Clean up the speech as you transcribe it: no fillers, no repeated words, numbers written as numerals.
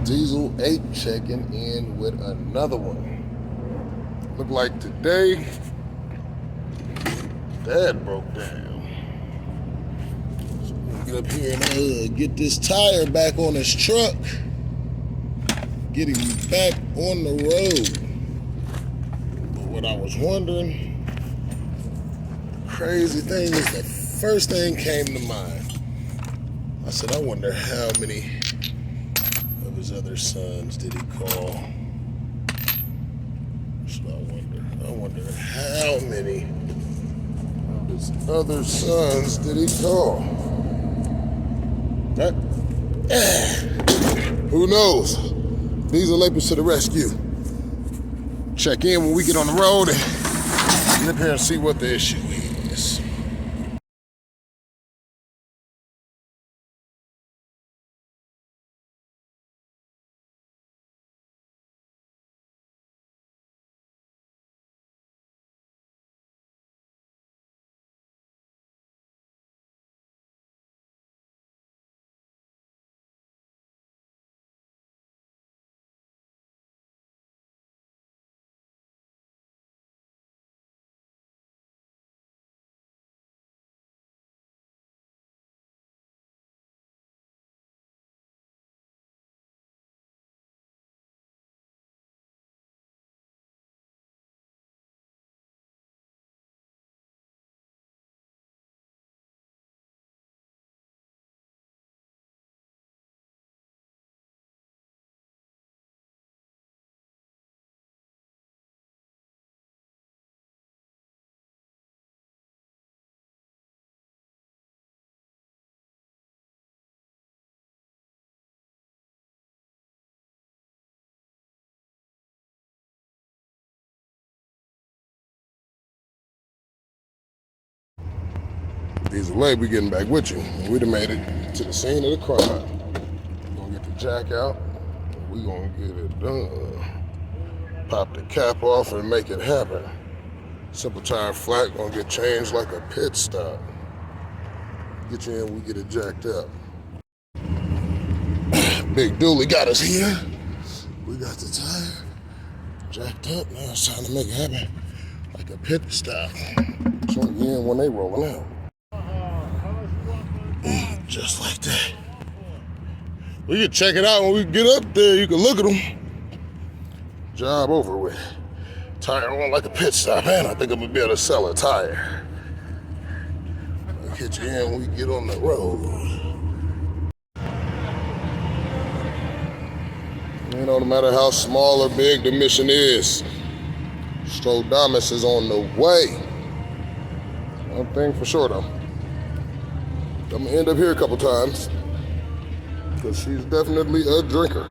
DieselApe checking in with another one. Look like today, Dad broke down. So I'm gonna get up here and get this tire back on his truck. Get him back on the road. But what I was wondering, the crazy thing is the first thing came to mind. I said, I wonder how many of his other sons did he call? So I wonder how many of his other sons did he call? That, who knows? DieselApe to the rescue. Check in when we get on the road and get up here and see what the issue is. DieselApe, we getting back with you. We done made it to the scene of the crime. We're gonna get the jack out. We gonna get it done. Pop the cap off and make it happen. Simple tire flat, gonna get changed like a pit stop. Get you in, we get it jacked up. Big Dooley got us here. We got the tire jacked up. Now it's time to make it happen like a pit stop. So again, when they rolling out. Just like that. We can check it out when we get up there. You can look at them. Job over with. Tire on like a pit stop, man. I think I'm gonna be able to sell a tire. I'll hit you in when we get on the road. You know, no matter how small or big the mission is, Strodamus is on the way. One thing for sure though. I'm gonna end up here a couple times because she's definitely a drinker.